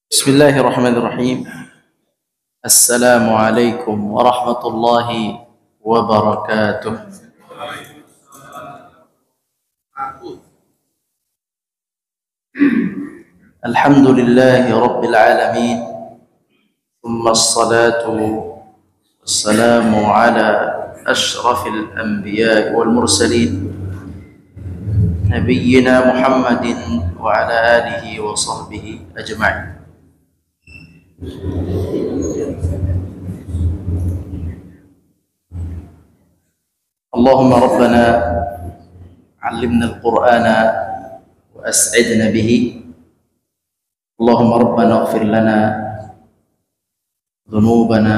Bismillahirrahmanirrahim. Assalamualaikum warahmatullahi wabarakatuh. Alhamdulillahi rabbil alamin. Thumma assalatu wassalamu ala ashrafil anbiya'i wal mursalin nabiyyina Muhammadin wa ala alihi wa sahbihi ajma'in. Allahumma rabbana 'allimna al-Qur'ana wa as'idna bihi. Allahumma rabbana ighfir lana dhunubana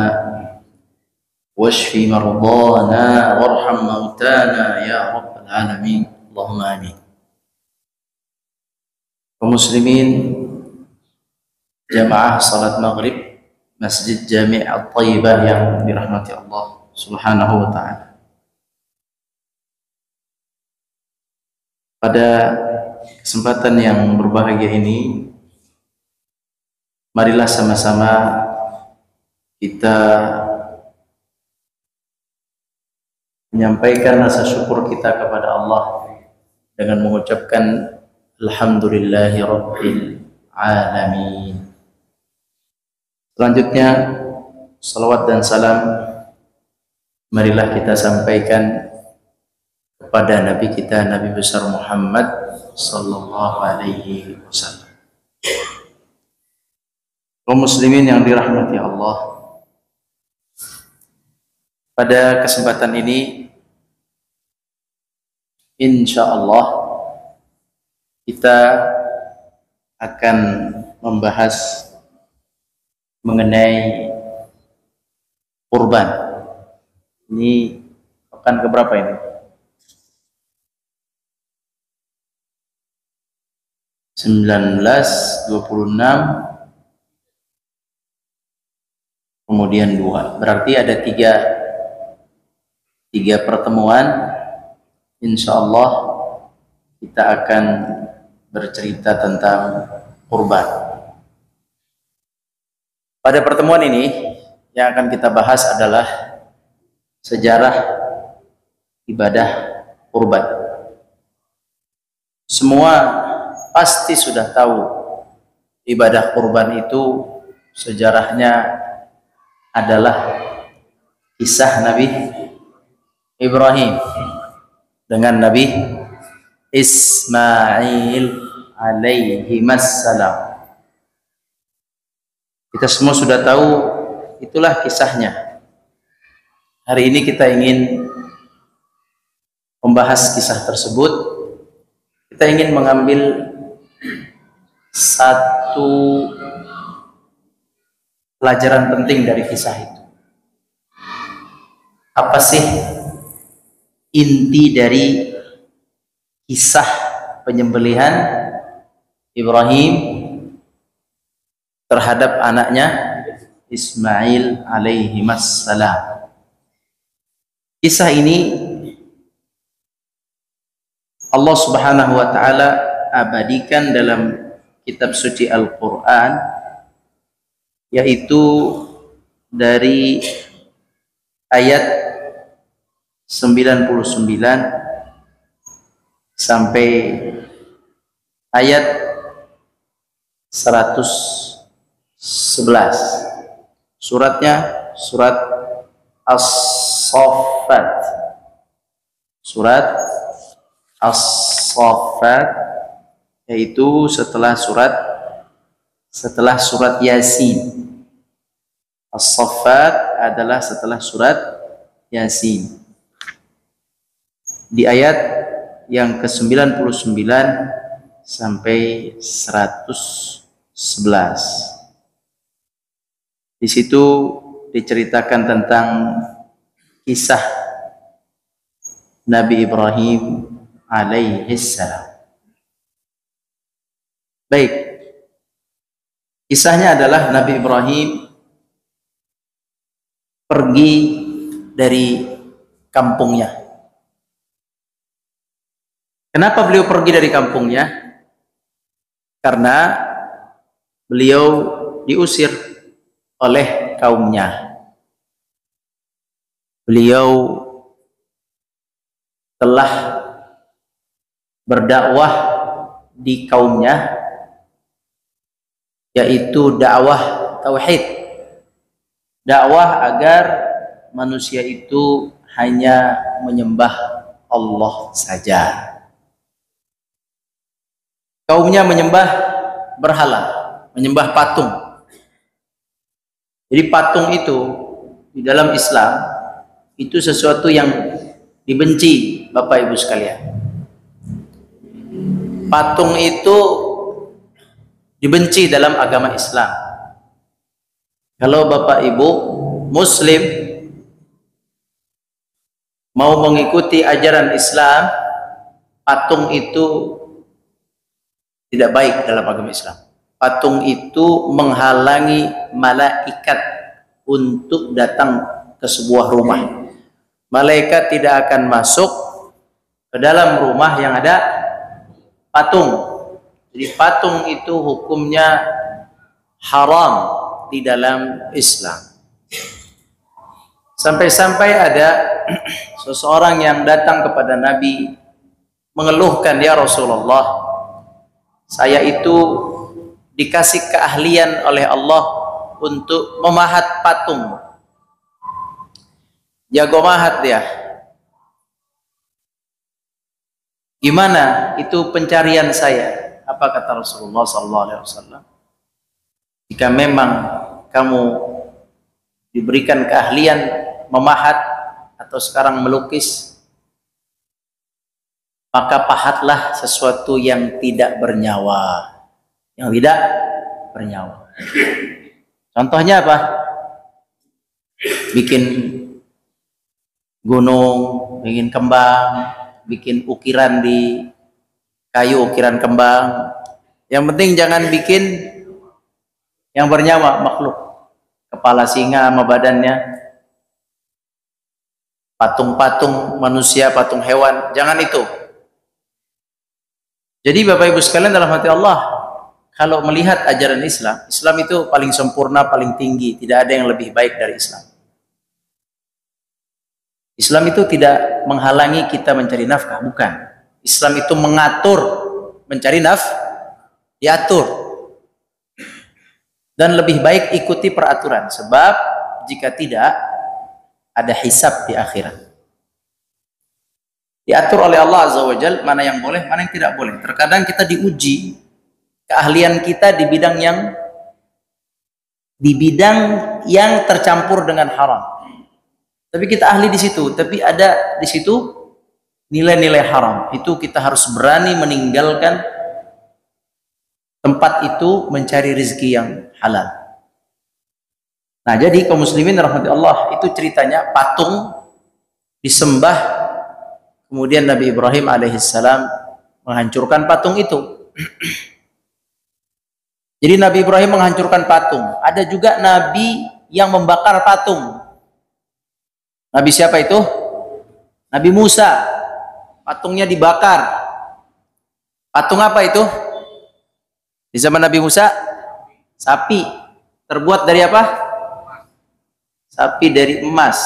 washfi mardana warham mautana ya rabbal alamin. Allahumma amin. Kaum muslimin jamaah salat maghrib Masjid Jami' At-Thayyibah yang dirahmati Allah Subhanahu wa ta'ala. Pada kesempatan yang berbahagia ini, marilah sama-sama kita menyampaikan rasa syukur kita kepada Allah dengan mengucapkan Alhamdulillahi Rabbil Alamin. Selanjutnya, salawat dan salam marilah kita sampaikan kepada Nabi kita, Nabi besar Muhammad sallallahu alaihi wasallam. Kaum muslimin yang dirahmati Allah, pada kesempatan ini insyaallah kita akan membahas mengenai kurban. Ini pekan keberapa ini? 19, 26, kemudian 2. Berarti ada tiga pertemuan. Insyaallah kita akan bercerita tentang kurban. Pada pertemuan ini yang akan kita bahas adalah sejarah ibadah kurban. Semua pasti sudah tahu ibadah kurban itu sejarahnya adalah kisah Nabi Ibrahim dengan Nabi Ismail alaihi wassalam. Kita semua sudah tahu, itulah kisahnya. Hari ini kita ingin membahas kisah tersebut. Kita ingin mengambil satu pelajaran penting dari kisah itu. Apa sih inti dari kisah penyembelihan Ibrahim terhadap anaknya Ismail alaihi wassalam? Kisah ini Allah Subhanahu wa ta'ala abadikan dalam kitab suci Al-Quran, yaitu dari ayat 99 sampai ayat 111. Suratnya surat As-Saffat. Surat As-Saffat, yaitu setelah surat Yasin. As-Saffat adalah setelah surat Yasin. Di ayat yang ke-99 sampai 111. Di situ diceritakan tentang kisah Nabi Ibrahim alaihissalam. Baik, Kisahnya adalah Nabi Ibrahim pergi dari kampungnya. Kenapa beliau pergi dari kampungnya? Karena beliau diusir oleh kaumnya. Beliau telah berdakwah di kaumnya, yaitu dakwah tauhid, dakwah agar manusia itu hanya menyembah Allah saja. Kaumnya menyembah berhala, menyembah patung. Jadi patung itu di dalam Islam itu sesuatu yang dibenci, Bapak Ibu sekalian. Patung itu dibenci dalam agama Islam. Kalau Bapak Ibu Muslim mau mengikuti ajaran Islam, patung itu tidak baik dalam agama Islam. Patung itu menghalangi malaikat untuk datang ke sebuah rumah. Malaikat tidak akan masuk ke dalam rumah yang ada patung. Jadi patung itu hukumnya haram di dalam Islam. Sampai-sampai ada seseorang yang datang kepada Nabi mengeluhkan, "Ya Rasulullah, saya itu dikasih keahlian oleh Allah untuk memahat patung. Jago mahat dia. Gimana itu pencarian saya?" Apa kata Rasulullah SAW? "Jika memang kamu diberikan keahlian memahat atau sekarang melukis, maka pahatlah sesuatu yang tidak bernyawa." Yang tidak bernyawa. Contohnya apa? Bikin gunung, bikin kembang, bikin ukiran di kayu, ukiran kembang. Yang penting jangan bikin yang bernyawa, makhluk. Kepala singa sama badannya, patung-patung manusia, patung hewan, jangan itu. Jadi Bapak Ibu sekalian dalam hati Allah, kalau melihat ajaran Islam, Islam itu paling sempurna, paling tinggi, tidak ada yang lebih baik dari Islam. Islam itu tidak menghalangi kita mencari nafkah, bukan. Islam itu mengatur mencari nafkah, diatur. Dan lebih baik ikuti peraturan, sebab jika tidak ada hisab di akhirat. Diatur oleh Allah Azza wa Jalla mana yang boleh, mana yang tidak boleh. Terkadang kita diuji keahlian kita di bidang yang tercampur dengan haram. Tapi kita ahli di situ, tapi ada di situ nilai-nilai haram. Itu kita harus berani meninggalkan tempat itu mencari rezeki yang halal. Nah, jadi kaum muslimin rahmati Allah, itu ceritanya patung disembah, kemudian Nabi Ibrahim alaihissalam menghancurkan patung itu. Jadi Nabi Ibrahim menghancurkan patung. Ada juga Nabi yang membakar patung. Nabi siapa itu? Nabi Musa. Patungnya dibakar. Patung apa itu? Di zaman Nabi Musa? Sapi. Terbuat dari apa? Sapi dari emas.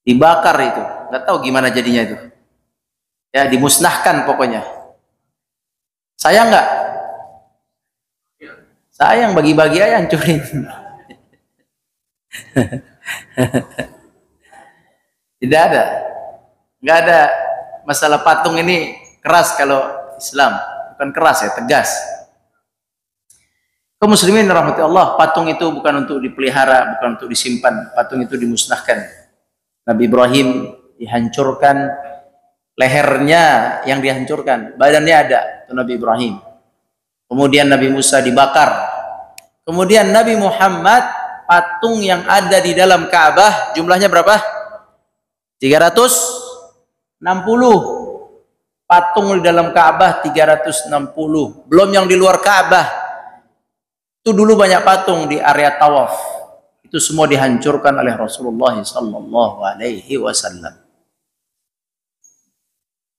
Dibakar itu. Nggak tahu gimana jadinya itu. Ya, dimusnahkan pokoknya. Sayang nggak? Sayang, bagi-bagi aja, hancurin. Tidak ada. Nggak ada masalah patung ini keras kalau Islam. Bukan keras ya, tegas. Kaum muslimin rahmati Allah, patung itu bukan untuk dipelihara, bukan untuk disimpan. Patung itu dimusnahkan. Nabi Ibrahim dihancurkan, lehernya yang dihancurkan, badannya ada, itu Nabi Ibrahim. Kemudian Nabi Musa dibakar. Kemudian Nabi Muhammad, patung yang ada di dalam Ka'bah jumlahnya berapa? 360. Patung di dalam Ka'bah 360. Belum yang di luar Ka'bah. Itu dulu banyak patung di area tawaf. Itu semua dihancurkan oleh Rasulullah sallallahu alaihi wasallam.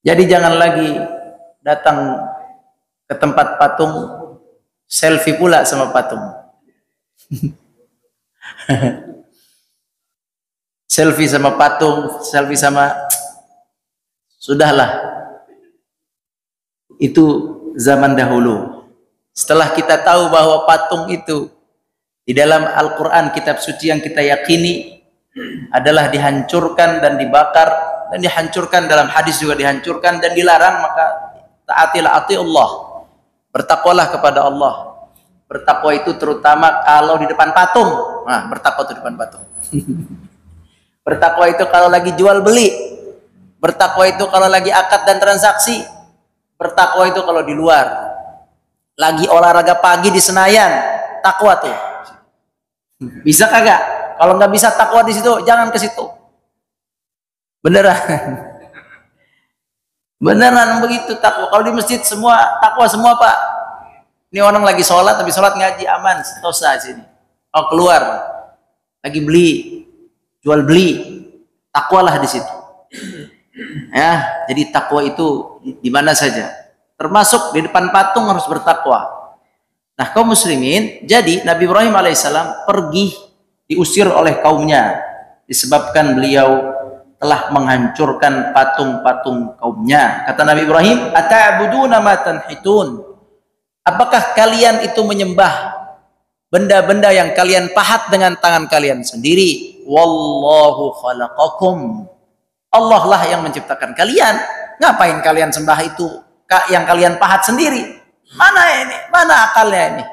Jadi jangan lagi datang ke tempat patung selfie pula sama patung. Selfie sama patung, selfie sama, sudahlah. Itu zaman dahulu. Setelah kita tahu bahwa patung itu di dalam Al-Quran, kitab suci yang kita yakini, adalah dihancurkan dan dibakar, dan dihancurkan dalam hadis juga dihancurkan dan dilarang, maka taatilah Allah. Bertakwalah kepada Allah. Bertakwa itu terutama kalau di depan patung. Nah, bertakwa itu di depan patung. Bertakwa itu kalau lagi jual beli. Bertakwa itu kalau lagi akad dan transaksi. Bertakwa itu kalau di luar. Lagi olahraga pagi di Senayan, takwa tuh. Bisa kagak? Kalau nggak bisa takwa di situ, jangan ke situ. Beneran. Beneran begitu takwa. Kalau di masjid semua takwa semua, Pak. Ini orang lagi sholat, tapi sholat ngaji aman, sentosa sini. Oh, keluar, lagi beli, jual beli, takwalah di situ. Ya, jadi takwa itu di mana saja. Termasuk di depan patung harus bertakwa. Nah, kaum muslimin, jadi Nabi Ibrahim alaihissalam pergi, diusir oleh kaumnya disebabkan beliau telah menghancurkan patung-patung kaumnya. Kata Nabi Ibrahim, "Ata'buduna ma tanhitun?" Apakah kalian itu menyembah benda-benda yang kalian pahat dengan tangan kalian sendiri? Wallahu khalaqakum. Allah lah yang menciptakan kalian. Ngapain kalian sembah itu yang kalian pahat sendiri? Mana ini? Mana akalnya ini?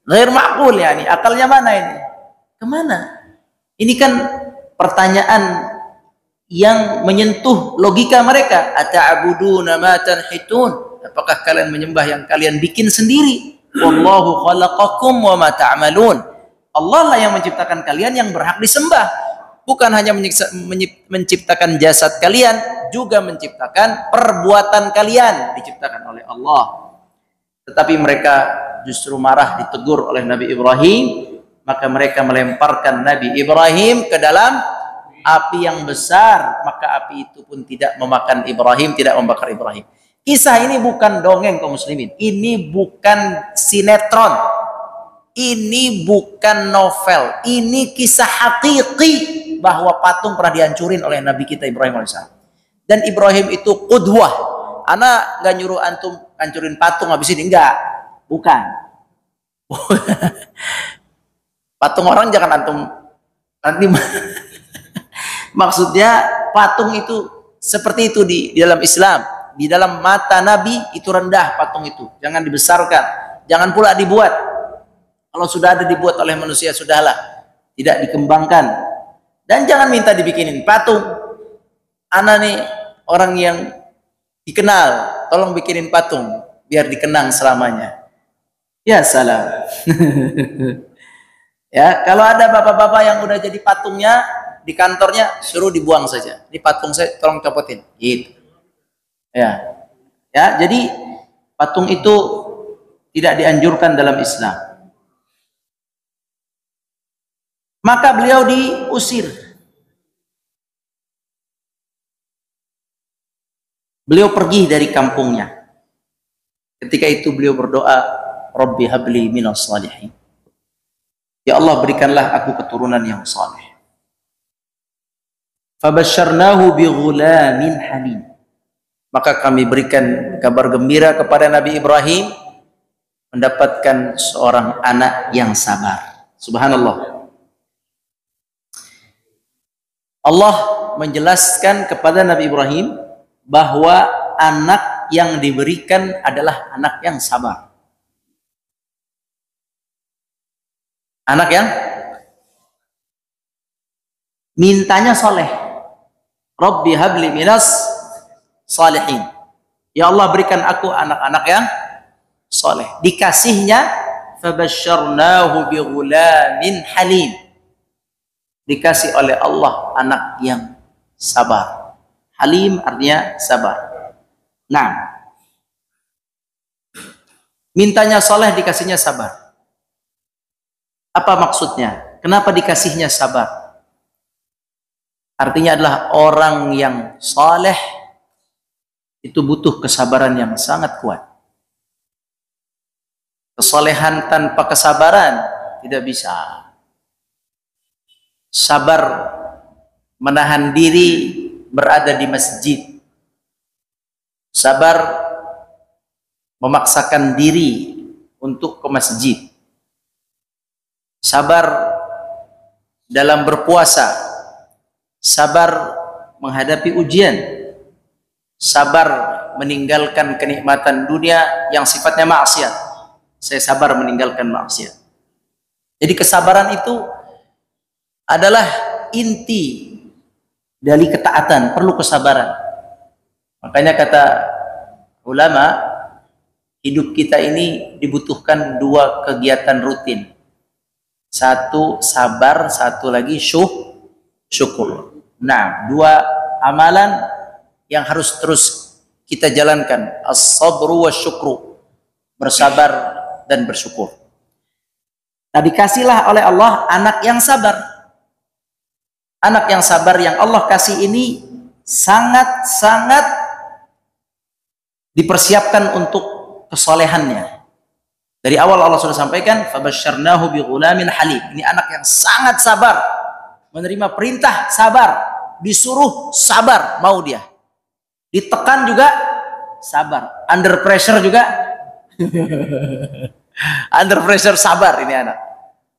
Ghair ma'qul ya ini. Akalnya mana ini? Kemana? Ini kan pertanyaan yang menyentuh logika mereka. Ata'buduna ma tanhitun? Apakah kalian menyembah yang kalian bikin sendiri? Wallahu khalaqakum wa ma ta'malun. Allah lah yang menciptakan kalian, yang berhak disembah. Bukan hanya menciptakan jasad kalian, juga menciptakan perbuatan kalian, diciptakan oleh Allah. Tetapi mereka justru marah, ditegur oleh Nabi Ibrahim, maka mereka melemparkan Nabi Ibrahim ke dalam api yang besar, maka api itu pun tidak memakan Ibrahim, tidak membakar Ibrahim. Kisah ini bukan dongeng kaum muslimin, ini bukan sinetron, ini bukan novel, ini kisah hakiki bahwa patung pernah dihancurin oleh Nabi kita Ibrahim alaihissalam. Dan Ibrahim itu qudwah. Ana nggak nyuruh antum hancurin patung habis ini, enggak, bukan. Patung orang jangan antum nanti. Maksudnya patung itu seperti itu di dalam Islam. Di dalam mata Nabi itu rendah patung itu, jangan dibesarkan, jangan pula dibuat. Kalau sudah ada dibuat oleh manusia, sudahlah, tidak dikembangkan. Dan jangan minta dibikinin patung. Ana nih orang yang dikenal, tolong bikinin patung biar dikenang selamanya. Ya salam. Ya, kalau ada bapak-bapak yang udah jadi patungnya di kantornya, suruh dibuang saja. Ini patung saya, tolong copotin. Gitu. Ya. Ya, jadi patung itu tidak dianjurkan dalam Islam. Maka beliau diusir. Beliau pergi dari kampungnya. Ketika itu beliau berdoa, Rabbi habli minas salihin. Ya Allah, berikanlah aku keturunan yang saleh. Fabasyarnahu bi ghulamin halim. Maka kami berikan kabar gembira kepada Nabi Ibrahim mendapatkan seorang anak yang sabar. Subhanallah. Allah menjelaskan kepada Nabi Ibrahim bahwa anak yang diberikan adalah anak yang sabar. Anak yang mintanya soleh. Rabbi habli minas salihin. Ya Allah, berikan aku anak-anak yang soleh. Dikasihnya, fabasyarnahu bi ghulamin halim. Dikasih oleh Allah anak yang sabar. Halim artinya sabar. Nah, Mintanya soleh, dikasihnya sabar. Apa maksudnya? Kenapa dikasihnya sabar? Artinya adalah orang yang soleh itu butuh kesabaran yang sangat kuat. Kesolehan tanpa kesabaran tidak bisa. Sabar menahan diri berada di masjid. Sabar memaksakan diri untuk ke masjid. Sabar dalam berpuasa. Sabar menghadapi ujian. Sabar meninggalkan kenikmatan dunia yang sifatnya maksiat. Saya sabar meninggalkan maksiat. Jadi kesabaran itu adalah inti dari ketaatan, perlu kesabaran. Makanya kata ulama, hidup kita ini dibutuhkan dua kegiatan rutin. Satu sabar, satu lagi syukur. Nah, dua amalan yang harus terus kita jalankan. As-sabru wa syukru. Bersabar dan bersyukur. Nah, dikasihlah oleh Allah anak yang sabar. Anak yang sabar yang Allah kasih ini sangat-sangat dipersiapkan untuk kesolehannya. Dari awal Allah sudah sampaikan, fabasyarnahu bighulamin halim. Ini anak yang sangat sabar, menerima perintah sabar, disuruh sabar, mau dia. Ditekan juga sabar, under pressure juga under pressure sabar ini anak.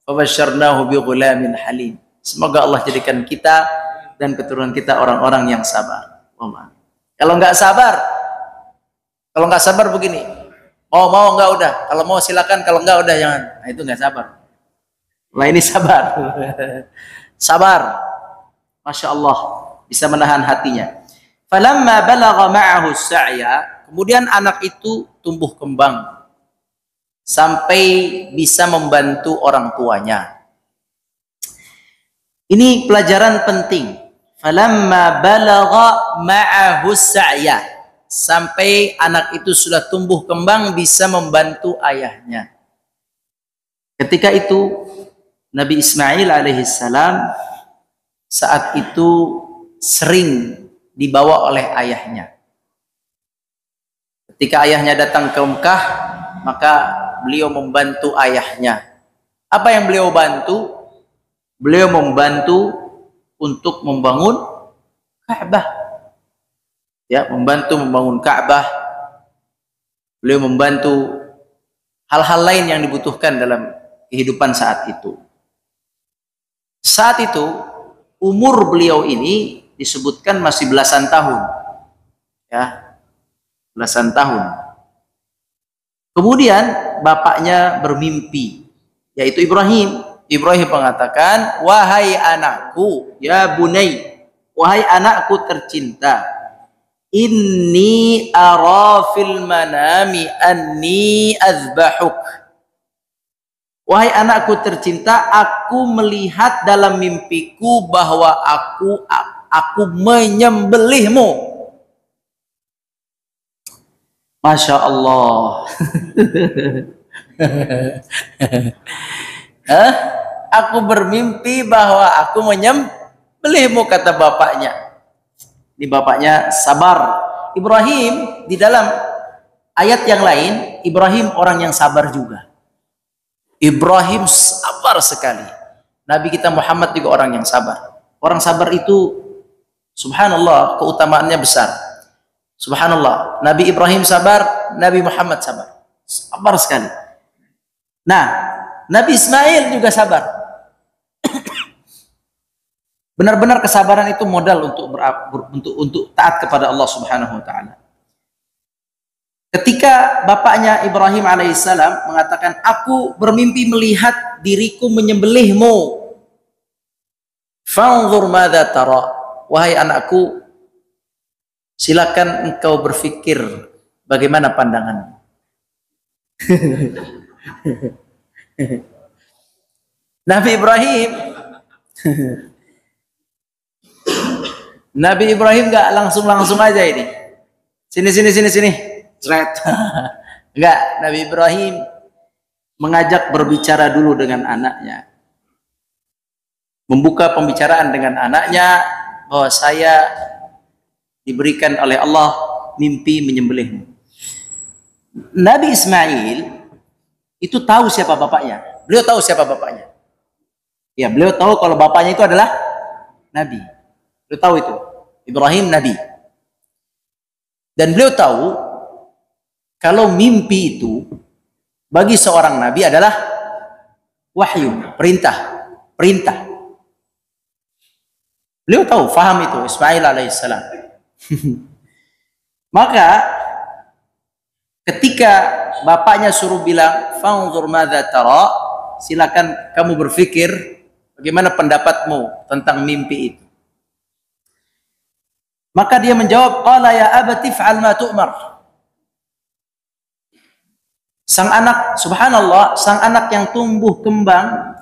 Fabasyarnahu bighulamin halim. Semoga Allah jadikan kita dan keturunan kita orang-orang yang sabar. Kalau nggak sabar begini, mau nggak udah, kalau mau silakan, kalau nggak udah jangan. Nah, itu nggak sabar. Nah, ini sabar. Sabar, masya Allah, bisa menahan hatinya. Falamma balagha ma'ahu sa'ya, kemudian anak itu tumbuh kembang sampai bisa membantu orang tuanya. Ini pelajaran penting. Falamma balagha ma'ahu sa'ya, sampai anak itu sudah tumbuh kembang bisa membantu ayahnya. Ketika itu Nabi Ismail alaihissalam saat itu sering dibawa oleh ayahnya. Ketika ayahnya datang ke Mekah, maka beliau membantu ayahnya. Apa yang beliau bantu? Beliau membantu untuk membangun Ka'bah. Ya, membantu membangun Ka'bah. Beliau membantu hal-hal lain yang dibutuhkan dalam kehidupan saat itu. Saat itu umur beliau ini disebutkan masih belasan tahun. Ya, belasan tahun. Kemudian bapaknya bermimpi, yaitu Ibrahim. Ibrahim mengatakan, wahai anakku, ya bunai, wahai anakku tercinta, inni ara fil manami anni azbahuk. Wahai anakku tercinta, aku melihat dalam mimpiku bahwa aku menyembelihmu. Masya Allah. Aku bermimpi bahwa aku menyembelihmu, kata bapaknya. Ini bapaknya sabar. Ibrahim di dalam ayat yang lain, Ibrahim orang yang sabar juga. Ibrahim sabar sekali. Nabi kita Muhammad juga orang yang sabar. Orang sabar itu subhanallah keutamaannya besar. Subhanallah, Nabi Ibrahim sabar, Nabi Muhammad sabar. Sabar sekali. Nah, Nabi Ismail juga sabar. Benar-benar kesabaran itu modal untuk taat kepada Allah Subhanahu wa taala. Ketika bapaknya Ibrahim alaihissalam mengatakan, aku bermimpi melihat diriku menyembelihmu. Fanzur madza tara. Wahai anakku, silakan engkau berpikir bagaimana pandanganmu. Nabi Ibrahim nggak langsung aja ini. Sini. Cret. Enggak, Nabi Ibrahim mengajak berbicara dulu dengan anaknya. Membuka pembicaraan dengan anaknya bahwa saya diberikan oleh Allah mimpi menyembelihmu. Nabi Ismail itu tahu siapa bapaknya. Beliau tahu siapa bapaknya. Ya, beliau tahu kalau bapaknya itu adalah Nabi. Beliau tahu itu. Ibrahim Nabi. Dan beliau tahu kalau mimpi itu bagi seorang Nabi adalah wahyu, perintah. Beliau tahu, faham itu Ismail alaihissalam. Maka ketika bapaknya suruh bilang, "Fanzur madza tara," silakan kamu berpikir bagaimana pendapatmu tentang mimpi itu. Maka dia menjawab, "Qala ya abati fa'al ma tu'mar." Sang anak, subhanallah, sang anak yang tumbuh kembang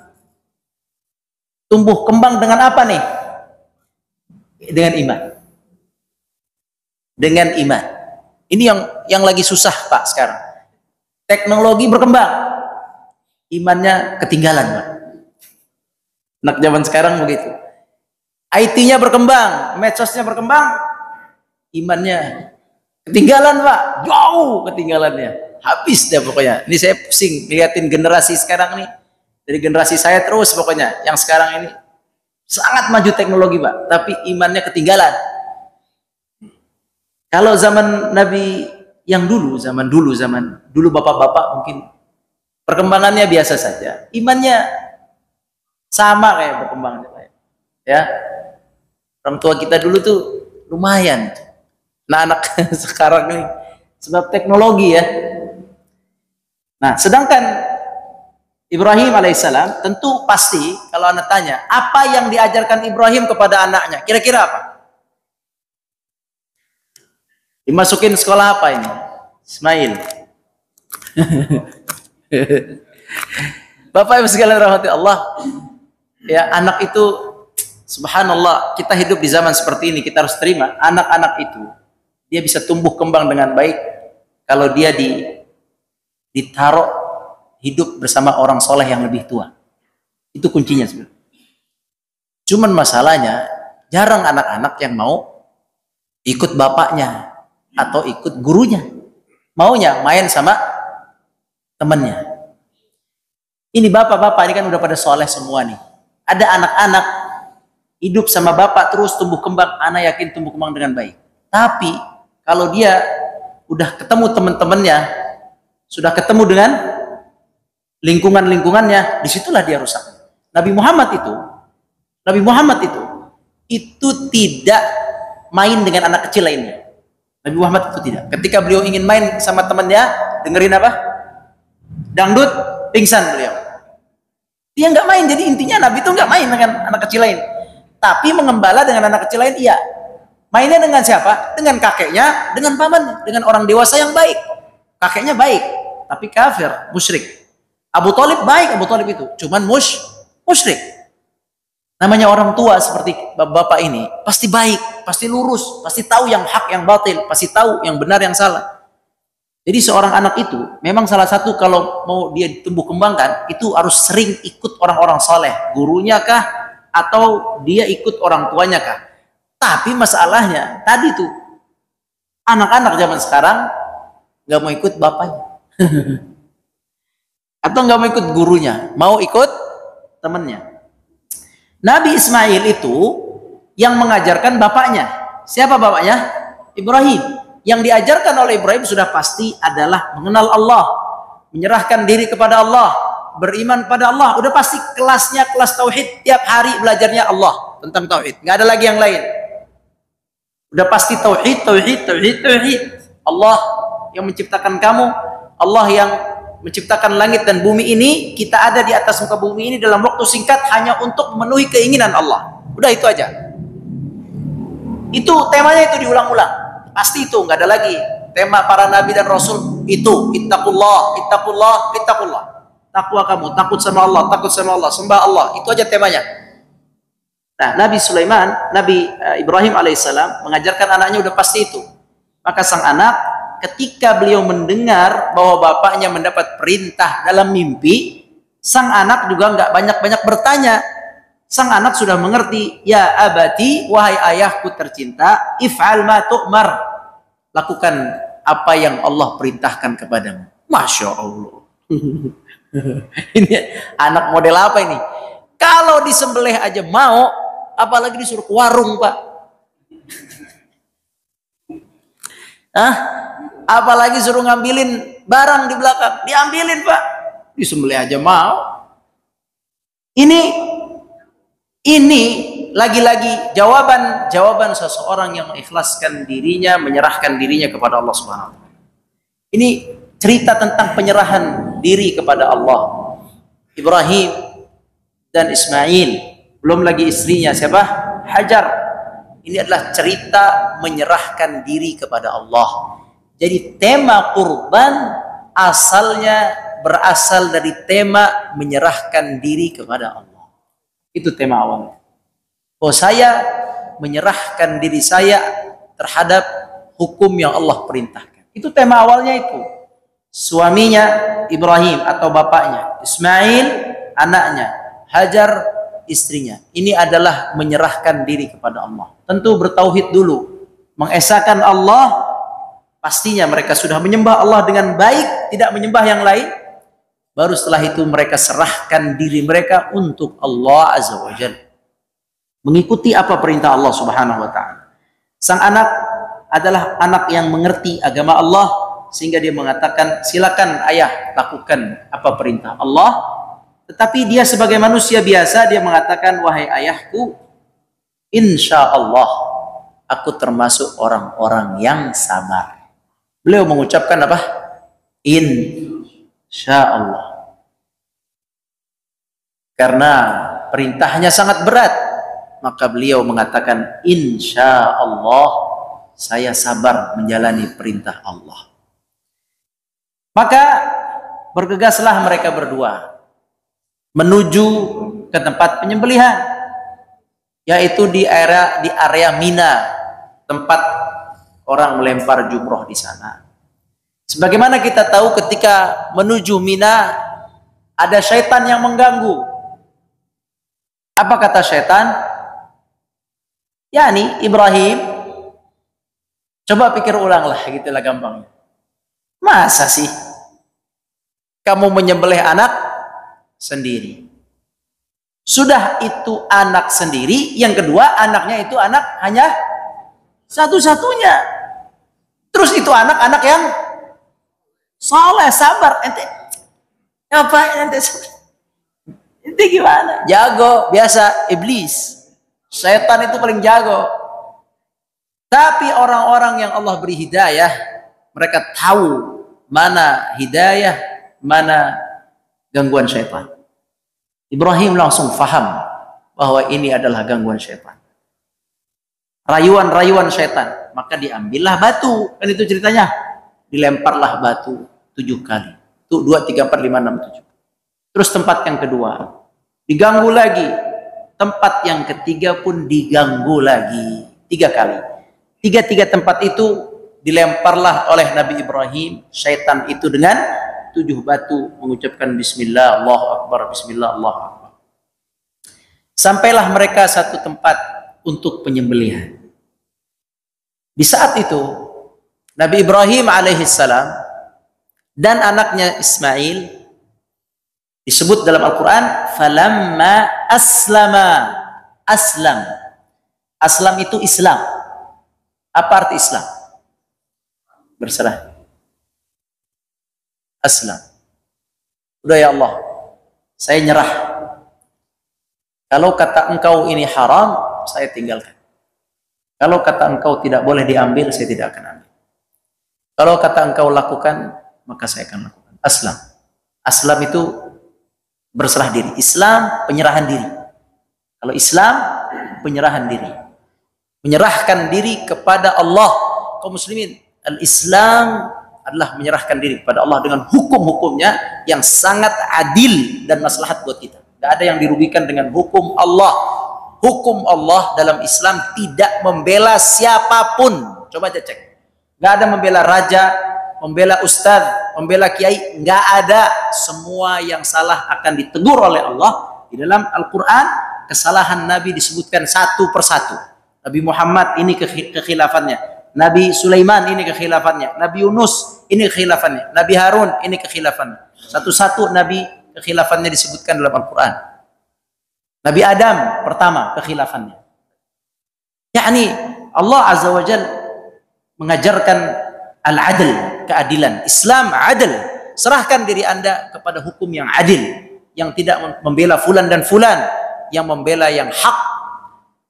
dengan apa nih? Dengan iman. Dengan iman. Ini yang lagi susah Pak sekarang. Teknologi berkembang, imannya ketinggalan Pak. Anak zaman sekarang begitu. IT-nya berkembang, medsosnya berkembang, imannya ketinggalan Pak, jauh ketinggalannya. Habis deh pokoknya. Ini saya pusing liatin generasi sekarang nih. Dari generasi saya terus pokoknya. Yang sekarang ini sangat maju teknologi Pak, tapi imannya ketinggalan. Kalau zaman Nabi yang dulu, zaman dulu bapak-bapak mungkin perkembangannya biasa saja. Imannya sama kayak berkembangnya Pak. Ya. Orang tua kita dulu tuh lumayan. Nah, anak sekarang ini sebab teknologi ya. Nah, sedangkan Ibrahim alaihissalam tentu pasti kalau Anda tanya, apa yang diajarkan Ibrahim kepada anaknya? Kira-kira apa? Dimasukin sekolah apa ini? Ismail. Bapak Ibu sekalian rahmati Allah. Ya, anak itu subhanallah, kita hidup di zaman seperti ini, kita harus terima anak-anak itu dia bisa tumbuh kembang dengan baik kalau dia ditaruh hidup bersama orang soleh yang lebih tua. Itu kuncinya sebenarnya. Cuman masalahnya jarang anak-anak yang mau ikut bapaknya atau ikut gurunya. Maunya main sama temannya. Ini bapak-bapak ini kan udah pada soleh semua nih. Ada anak-anak hidup sama bapak terus tumbuh kembang, anak yakin tumbuh kembang dengan baik. Tapi kalau dia udah ketemu teman-temannya, sudah ketemu dengan lingkungannya, disitulah dia rusak. Nabi Muhammad itu tidak main dengan anak kecil lainnya. Nabi Muhammad itu tidak. Ketika beliau ingin main sama temannya, dengerin apa? Dangdut, pingsan beliau. Dia nggak main. Jadi intinya Nabi itu nggak main dengan anak kecil lain. Tapi mengembala dengan anak kecil lain, iya. Mainnya dengan siapa? Dengan kakeknya, dengan pamannya, dengan orang dewasa yang baik. Kakeknya baik, tapi kafir, musyrik. Abu Thalib baik, Abu Thalib itu, cuman musyrik. Namanya orang tua seperti bapak ini, pasti baik, pasti lurus, pasti tahu yang hak, yang batil, pasti tahu yang benar, yang salah. Jadi seorang anak itu, memang salah satu kalau mau dia tumbuh kembangkan, itu harus sering ikut orang-orang soleh, gurunya kah, atau dia ikut orang tuanya kah. Tapi masalahnya, tadi tuh, anak-anak zaman sekarang, nggak mau ikut bapaknya. Atau nggak mau ikut gurunya, mau ikut temannya. Nabi Ismail itu yang mengajarkan bapaknya. Siapa bapaknya? Ibrahim. Yang diajarkan oleh Ibrahim sudah pasti adalah mengenal Allah, menyerahkan diri kepada Allah, beriman pada Allah. Udah pasti kelasnya kelas tauhid, tiap hari belajarnya Allah tentang tauhid. Nggak ada lagi yang lain. Udah pasti tauhid. Allah yang menciptakan kamu, Allah yang menciptakan langit dan bumi ini, kita ada di atas muka bumi ini dalam waktu singkat hanya untuk memenuhi keinginan Allah. Udah itu aja. Itu temanya itu diulang-ulang. Pasti itu, nggak ada lagi. Tema para nabi dan rasul itu, ittaqullah. Takwa kamu, takut sama Allah, sembah Allah. Itu aja temanya. Nah, Nabi Ibrahim alaihissalam mengajarkan anaknya udah pasti itu. Maka sang anak ketika beliau mendengar bahwa bapaknya mendapat perintah dalam mimpi, sang anak juga nggak banyak-banyak bertanya. Sang anak sudah mengerti. Ya abati, wahai ayahku tercinta, if'al ma tu'mar, lakukan apa yang Allah perintahkan kepadamu. Masya Allah. Ini anak model apa ini? Kalau disembelih aja mau, apalagi disuruh ke warung, Pak. Apalagi suruh ngambilin barang di belakang, diambilin, Pak. Disembelih aja mau. Ini lagi-lagi jawaban seseorang yang mengikhlaskan dirinya, menyerahkan dirinya kepada Allah Subhanahu wa taala. Ini cerita tentang penyerahan diri kepada Allah. Ibrahim dan Ismail, belum lagi istrinya siapa? Hajar. Ini adalah cerita menyerahkan diri kepada Allah. Jadi tema kurban asalnya berasal dari tema menyerahkan diri kepada Allah. Itu tema awalnya. Oh, saya menyerahkan diri saya terhadap hukum yang Allah perintahkan. Itu tema awalnya itu. Suaminya Ibrahim atau bapaknya, Ismail anaknya, Hajar istrinya. Ini adalah menyerahkan diri kepada Allah. Tentu bertauhid dulu, mengesahkan Allah. Pastinya mereka sudah menyembah Allah dengan baik, tidak menyembah yang lain. Baru setelah itu mereka serahkan diri mereka untuk Allah Azza wa Jalla, mengikuti apa perintah Allah Subhanahu wa taala. Sang anak adalah anak yang mengerti agama Allah, sehingga dia mengatakan, silakan ayah lakukan apa perintah Allah. Tetapi dia sebagai manusia biasa, dia mengatakan, wahai ayahku, insya Allah aku termasuk orang-orang yang sabar. Beliau mengucapkan apa? Insya Allah. Karena perintahnya sangat berat, maka beliau mengatakan, insya Allah saya sabar menjalani perintah Allah. Maka bergegaslah mereka berdua menuju ke tempat penyembelihan, yaitu di area Mina, tempat orang melempar jumroh di sana. Sebagaimana kita tahu, ketika menuju Mina ada syaitan yang mengganggu. Apa kata syaitan? Yani Ibrahim, coba pikir ulanglah, gitulah gampangnya. Masa sih kamu menyembelih anak sendiri? Sudah itu anak sendiri, yang kedua anaknya itu anak hanya satu-satunya. Terus itu anak-anak yang soleh, sabar. Ente ngapain ente? Ente gimana? Jago, biasa, iblis. Setan itu paling jago. Tapi orang-orang yang Allah beri hidayah, mereka tahu mana hidayah, mana gangguan syaitan. Ibrahim langsung faham bahwa ini adalah gangguan syaitan, rayuan-rayuan syaitan. Maka diambillah batu, kan itu ceritanya. Dilemparlah batu 7 kali. Tuh 2, 3, 4, 5, 6, 7. Terus tempat yang kedua diganggu lagi. Tempat yang ketiga pun diganggu lagi 3 kali. 3 tempat itu dilemparlah oleh Nabi Ibrahim syaitan itu dengan 7 batu, mengucapkan Bismillah, Allahu Akbar, Bismillah, Allahu Akbar. Sampailah mereka satu tempat untuk penyembelihan. Di saat itu Nabi Ibrahim alaihissalam dan anaknya Ismail disebut dalam Al-Quran, falamma aslama. Aslam itu Islam. Apa arti Islam? Berserah. Aslam. Udah ya Allah, saya nyerah. Kalau kata engkau ini haram, saya tinggalkan. Kalau kata engkau tidak boleh diambil, saya tidak akan ambil. Kalau kata engkau lakukan, maka saya akan lakukan. Aslam. Aslam itu berserah diri. Islam, penyerahan diri. Kalau Islam, penyerahan diri. Menyerahkan diri kepada Allah. Kaum muslimin, al-Islam adalah menyerahkan diri kepada Allah dengan hukum-hukumnya yang sangat adil dan maslahat buat kita. Tidak ada yang dirugikan dengan hukum Allah. Hukum Allah dalam Islam tidak membela siapapun. Coba aja cek. Nggak ada membela raja, membela ustadz, membela kiai, nggak ada. Semua yang salah akan ditegur oleh Allah. Di dalam Al-Quran, kesalahan Nabi disebutkan satu persatu. Nabi Muhammad ini kekhilafannya, Nabi Sulaiman ini kekhilafannya, Nabi Yunus ini kekhilafannya, Nabi Harun ini kekhilafannya. Satu-satu Nabi kekhilafannya disebutkan dalam Al-Quran. Nabi Adam pertama kekhilafannya. Yakni Allah Azza wa Jal mengajarkan al-adl, keadilan. Islam adil. Serahkan diri Anda kepada hukum yang adil, yang tidak membela fulan dan fulan, yang membela yang hak,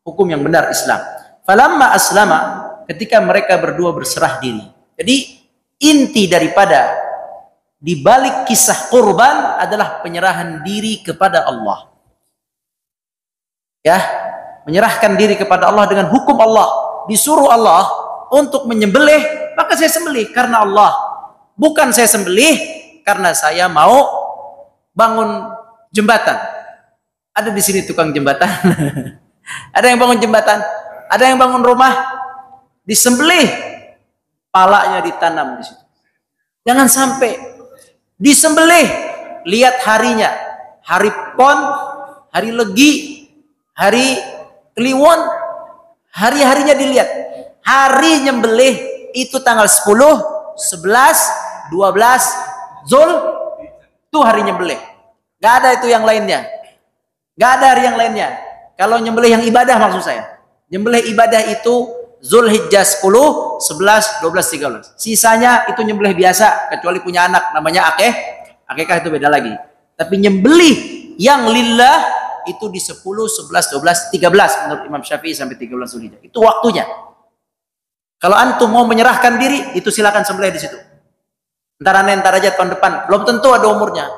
hukum yang benar Islam. Falamma aslama, ketika mereka berdua berserah diri. Jadi inti daripada di balik kisah kurban adalah penyerahan diri kepada Allah. Ya, menyerahkan diri kepada Allah dengan hukum Allah. Disuruh Allah untuk menyembelih, maka saya sembelih karena Allah. Bukan saya sembelih karena saya mau bangun jembatan. Ada di sini tukang jembatan. Ada yang bangun jembatan, ada yang bangun rumah, disembelih, palanya ditanam di situ. Jangan sampai disembelih, lihat harinya, hari Pon, hari Legi, hari Kliwon, hari-harinya dilihat. Hari nyembelih itu tanggal 10, 11, 12 Zul, itu hari nyembelih. Gak ada itu yang lainnya. Gak ada hari yang lainnya. Kalau nyembelih yang ibadah maksud saya. Nyembelih ibadah itu Zulhijjah 10, 11, 12, 13. Sisanya itu nyembelih biasa, kecuali punya anak namanya akekah itu beda lagi. Tapi nyembelih yang lillah itu di 10, 11, 12, 13 menurut Imam Syafi'i sampai 13 Zulhijjah. Itu waktunya. Kalau antum mau menyerahkan diri, itu silakan sembelih di situ. Ntar aja tahun depan, belum tentu ada umurnya.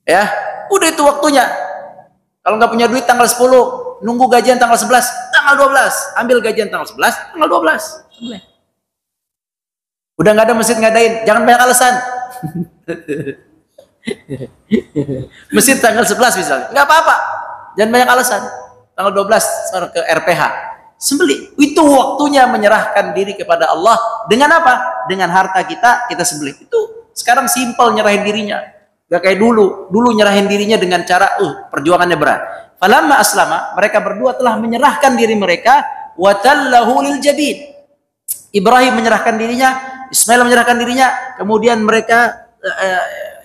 Ya, udah itu waktunya. Kalau nggak punya duit tanggal 10, nunggu gajian tanggal 11, tanggal 12, ambil gajian tanggal 11, tanggal 12. Sembelih. Udah nggak ada masjid ngadain, jangan banyak alasan. Masjid tanggal 11 misalnya, nggak apa-apa, jangan banyak alasan. Tanggal 12 ke RPH, sembelih. Itu waktunya menyerahkan diri kepada Allah. Dengan apa? Dengan harta kita sembelih. Itu sekarang simpel nyerahin dirinya. Gak kayak dulu. Dulu nyerahin dirinya dengan cara perjuangannya berat. Falamma aslama, mereka berdua telah menyerahkan diri mereka. Watallahu lil jabin. Ibrahim menyerahkan dirinya, Ismail menyerahkan dirinya. Kemudian mereka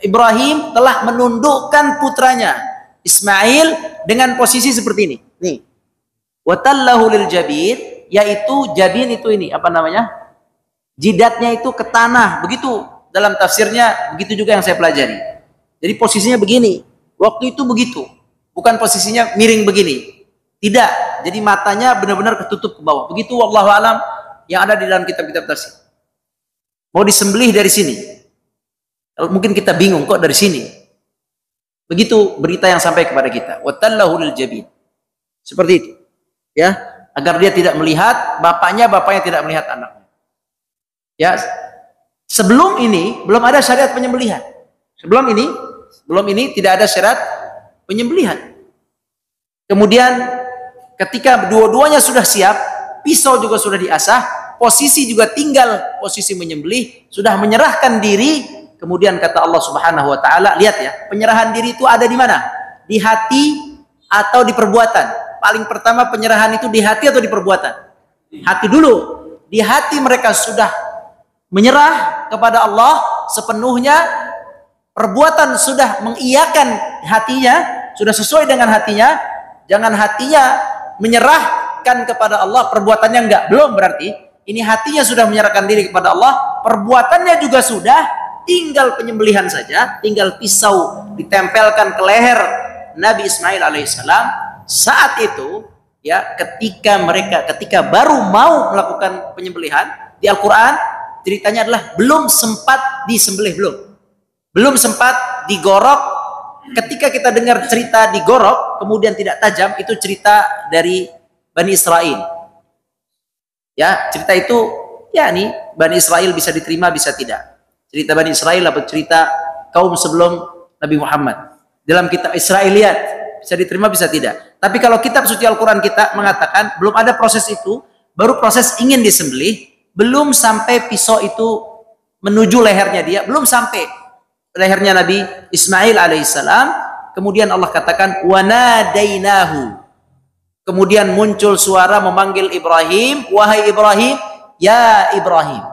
Ibrahim telah menundukkan putranya Ismail dengan posisi seperti ini. Nih. Watallahu lil jabin, yaitu jabin itu ini apa namanya? Jidatnya itu ke tanah. Begitu dalam tafsirnya, begitu juga yang saya pelajari. Jadi posisinya begini. Waktu itu begitu. Bukan posisinya miring begini. Tidak. Jadi matanya benar-benar ketutup ke bawah. Begitu wallahu alam yang ada di dalam kitab-kitab tafsir. Mau disembelih dari sini. Mungkin kita bingung kok dari sini. Begitu berita yang sampai kepada kita. Watallahu lil jabin. Seperti itu. Ya, agar dia tidak melihat bapaknya tidak melihat anaknya. Ya. Sebelum ini belum ada syariat penyembelihan. Sebelum ini tidak ada syarat penyembelihan. Kemudian ketika dua-duanya sudah siap, pisau juga sudah diasah, posisi juga tinggal posisi menyembelih, sudah menyerahkan diri, kemudian kata Allah Subhanahu wa taala, lihat ya, penyerahan diri itu ada di mana? Di hati atau di perbuatan? Paling pertama penyerahan itu di hati atau di perbuatan? Hati dulu. Di hati mereka sudah menyerah kepada Allah sepenuhnya. Perbuatan sudah mengiyakan hatinya, sudah sesuai dengan hatinya. Jangan hatinya menyerahkan kepada Allah, perbuatannya enggak, belum berarti. Ini hatinya sudah menyerahkan diri kepada Allah, perbuatannya juga sudah, tinggal penyembelihan saja, tinggal pisau ditempelkan ke leher Nabi Ismail alaihissalam. Saat itu, ya, ketika baru mau melakukan penyembelihan di Al-Quran, ceritanya adalah belum sempat disembelih, belum sempat digorok. Ketika kita dengar cerita digorok kemudian tidak tajam, itu cerita dari Bani Israel. Ya, cerita itu ya nih Bani Israel bisa diterima bisa tidak. Cerita Bani Israel atau cerita kaum sebelum Nabi Muhammad. Dalam kitab Israiliyat bisa diterima bisa tidak. Tapi kalau kitab suci Al-Quran kita mengatakan belum ada proses itu, baru proses ingin disembelih, belum sampai pisau itu menuju lehernya dia, belum sampai lehernya Nabi Ismail alaihissalam. Kemudian Allah katakan wanadainahu. Kemudian muncul suara memanggil Ibrahim, wahai Ibrahim, ya Ibrahim.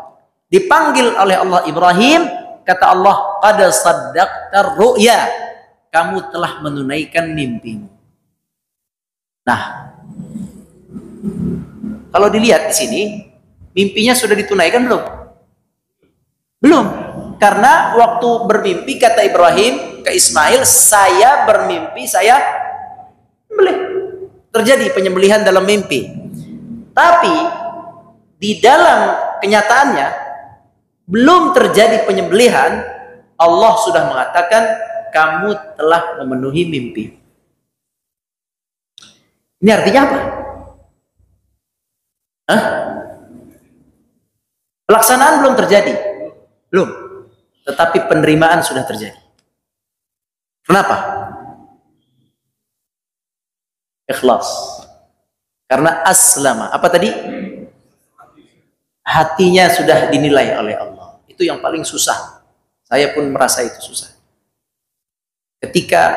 Dipanggil oleh Allah Ibrahim, kata Allah, qad saddaqtar ru'ya. Kamu telah menunaikan mimpimu. Nah, kalau dilihat di sini, mimpinya sudah ditunaikan belum? Belum. Karena waktu bermimpi kata Ibrahim ke Ismail, saya bermimpi, saya sembelih. Terjadi penyembelihan dalam mimpi. Tapi di dalam kenyataannya belum terjadi penyembelihan, Allah sudah mengatakan kamu telah memenuhi mimpi. Ini artinya apa? Hah? Pelaksanaan belum terjadi. Belum. Tetapi penerimaan sudah terjadi. Kenapa? Ikhlas. Karena aslama. Apa tadi? Hatinya sudah dinilai oleh Allah. Itu yang paling susah. Saya pun merasa itu susah. Ketika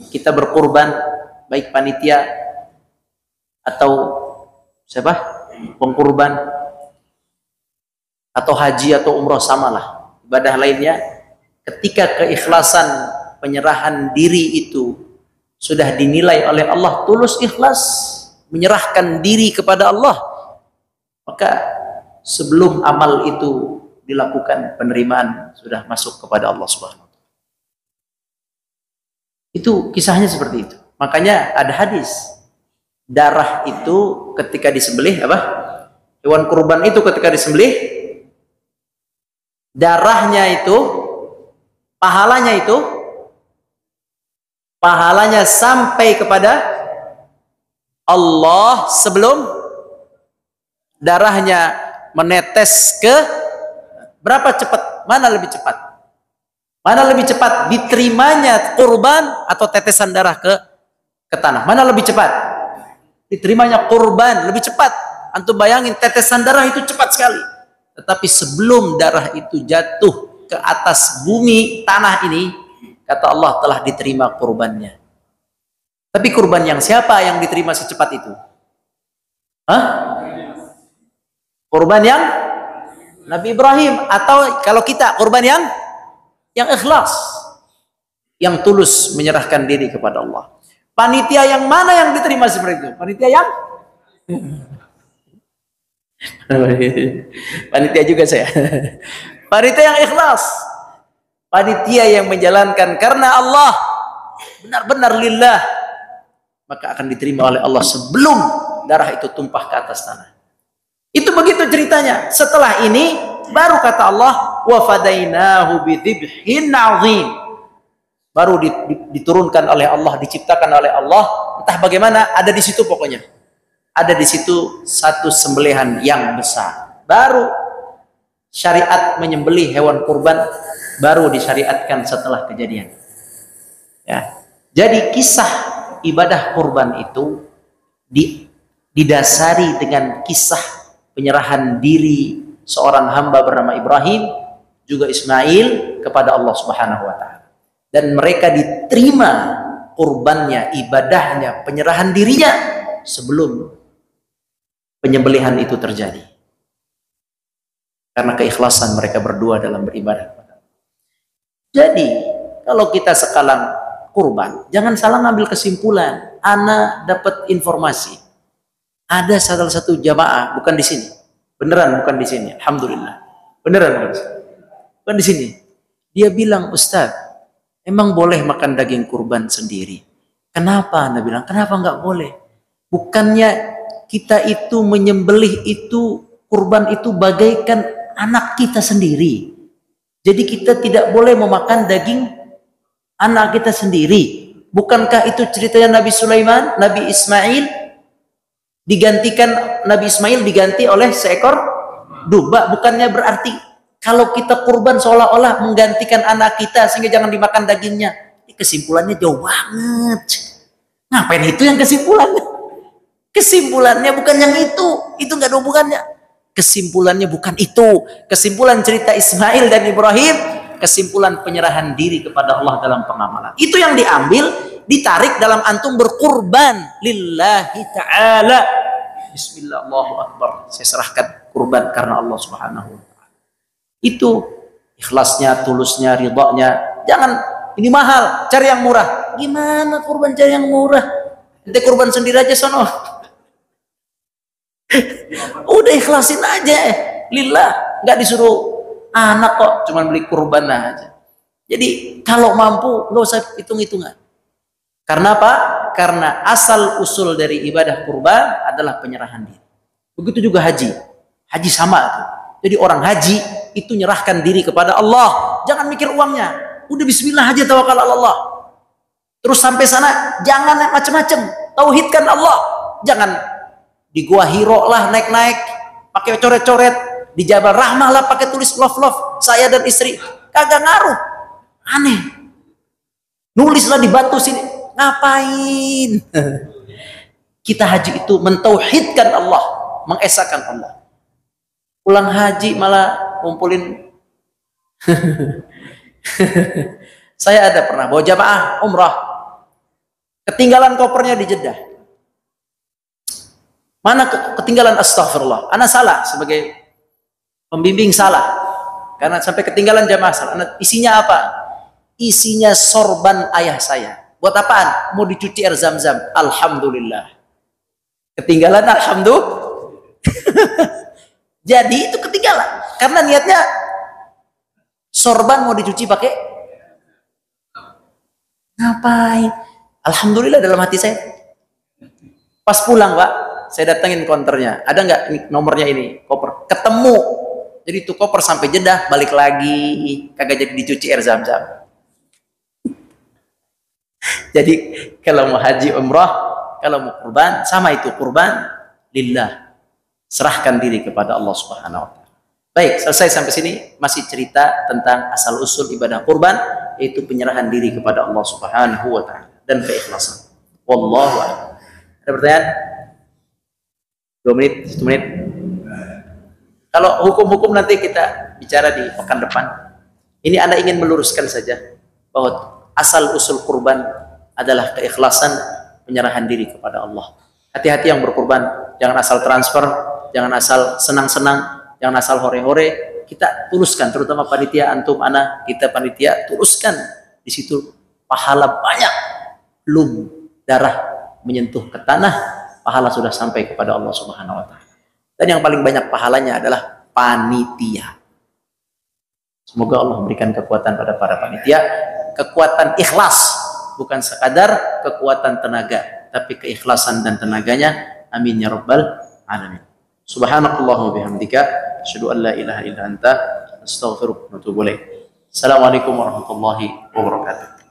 kita berkorban, baik panitia atau siapa? Pengkurban atau haji atau umroh, samalah ibadah lainnya, ketika keikhlasan penyerahan diri itu sudah dinilai oleh Allah tulus ikhlas menyerahkan diri kepada Allah, maka sebelum amal itu dilakukan penerimaan sudah masuk kepada Allah Subhanahu wa taala. Itu kisahnya seperti itu. Makanya ada hadis, darah itu ketika disembelih apa? Hewan kurban itu ketika disembelih, darahnya itu, pahalanya sampai kepada Allah sebelum darahnya menetes ke berapa cepat? Mana lebih cepat? Mana lebih cepat diterimanya kurban atau tetesan darah ke tanah? Mana lebih cepat? Diterimanya kurban lebih cepat. Antum bayangin tetesan darah itu cepat sekali. Tetapi sebelum darah itu jatuh ke atas bumi tanah ini, kata Allah telah diterima kurbannya. Tapi kurban yang siapa yang diterima secepat itu? Hah? Kurban yang Nabi Ibrahim, atau kalau kita kurban yang ikhlas, yang tulus menyerahkan diri kepada Allah. Panitia yang mana yang diterima seperti itu? Panitia yang panitia juga saya. Panitia yang ikhlas, panitia yang menjalankan karena Allah, benar-benar lillah, maka akan diterima oleh Allah sebelum darah itu tumpah ke atas tanah. Itu begitu ceritanya. Setelah ini baru kata Allah, wa fadainahu bidzibhin 'adzim. Baru diturunkan oleh Allah, diciptakan oleh Allah, entah bagaimana, ada di situ pokoknya. Ada di situ satu sembelihan yang besar. Baru syariat menyembelih hewan kurban baru disyariatkan setelah kejadian. Ya. Jadi kisah ibadah kurban itu didasari dengan kisah penyerahan diri seorang hamba bernama Ibrahim juga Ismail kepada Allah Subhanahu wa taala. Dan mereka diterima kurbannya, ibadahnya, penyerahan dirinya sebelum penyembelihan itu terjadi. Karena keikhlasan mereka berdua dalam beribadah. Jadi, kalau kita sekarang kurban, jangan salah ngambil kesimpulan. Ana dapat informasi. Ada salah satu jamaah, bukan di sini. Beneran bukan di sini. Alhamdulillah. Beneran bukan di sini. Bukan di sini. Dia bilang, Ustaz, emang boleh makan daging kurban sendiri? Kenapa? Anda bilang, kenapa nggak boleh? Bukannya kita itu menyembelih itu, kurban itu bagaikan anak kita sendiri. Jadi kita tidak boleh memakan daging anak kita sendiri. Bukankah itu ceritanya Nabi Sulaiman, Nabi Ismail, Nabi Ismail diganti oleh seekor domba? Bukannya berarti kalau kita kurban seolah-olah menggantikan anak kita sehingga jangan dimakan dagingnya? Ini kesimpulannya jauh banget. Ngapain itu yang kesimpulannya? Kesimpulannya bukan yang itu nggak ada hubungannya. Kesimpulannya bukan itu. Kesimpulan cerita Ismail dan Ibrahim, kesimpulan penyerahan diri kepada Allah dalam pengamalan. Itu yang diambil, ditarik dalam antum berkurban lillahi ta'ala. Bismillah, Allahu Akbar. Saya serahkan kurban karena Allah Subhanahu wa ta'ala. Itu ikhlasnya, tulusnya, ridhanya. Jangan ini mahal, cari yang murah. Gimana kurban cari yang murah? Ente kurban sendiri aja sono. Udah ikhlasin aja, lillah, nggak disuruh anak kok, cuman beli kurban aja. Jadi kalau mampu nggak usah hitung-hitungan. Karena apa? Karena asal usul dari ibadah kurban adalah penyerahan diri. Begitu juga haji. Haji sama tuh. Jadi orang haji itu nyerahkan diri kepada Allah. Jangan mikir uangnya. Udah bismillah aja, tawakal Allah. Terus sampai sana jangan macam-macam. Tauhidkan Allah. Jangan di Gua Hiro lah naik-naik pakai coret-coret, di Jabal Rahmah lah pakai tulis love saya dan istri. Kagak ngaruh, aneh. Nulislah di batu sini, ngapain? Kita haji itu mentauhidkan Allah, mengesahkan Allah. Pulang haji malah ngumpulin. Saya ada pernah bawa jamaah umrah, ketinggalan kopernya di Jeddah. Mana ketinggalan, astagfirullah. Anak salah sebagai pembimbing, salah. Karena sampai ketinggalan jamaah salah. Isinya apa? Isinya sorban ayah saya. Buat apaan? Mau dicuci air zam-zam. Alhamdulillah. Ketinggalan, alhamdulillah. Jadi itu ketinggalan. Karena niatnya sorban mau dicuci pakai. Ngapain? Alhamdulillah dalam hati saya. Pas pulang, Pak, saya datangin konternya, ada nggak nomornya ini, koper, ketemu. Jadi itu koper sampai Jeddah, balik lagi, kagak jadi dicuci air zam-zam. Jadi kalau mau haji umrah, kalau mau kurban, sama itu kurban lillah, serahkan diri kepada Allah Subhanahu wa ta'ala. Baik, selesai sampai sini. Masih cerita tentang asal usul ibadah kurban, yaitu penyerahan diri kepada Allah Subhanahu wa ta'ala dan keikhlasan. Wallahu a'lam. Ada pertanyaan? 2 menit, 1 menit. Kalau hukum-hukum nanti kita bicara di pekan depan. Ini Anda ingin meluruskan saja bahwa asal usul kurban adalah keikhlasan, penyerahan diri kepada Allah. Hati-hati yang berkurban, jangan asal transfer, jangan asal senang-senang, jangan asal hore-hore. Kita tuluskan, terutama panitia antum, ana, kita panitia tuluskan. Di situ pahala banyak, belum darah menyentuh ke tanah, pahala sudah sampai kepada Allah Subhanahu wa ta'ala. Dan yang paling banyak pahalanya adalah panitia. Semoga Allah memberikan kekuatan pada para panitia, kekuatan ikhlas, bukan sekadar kekuatan tenaga, tapi keikhlasan dan tenaganya. Amin ya rabbal alamin. Subhanakallahumma bihamdika, asyhadu an la ilaha illa anta, astaghfiruka wa atubu ilaik. Assalamualaikum warahmatullahi wabarakatuh.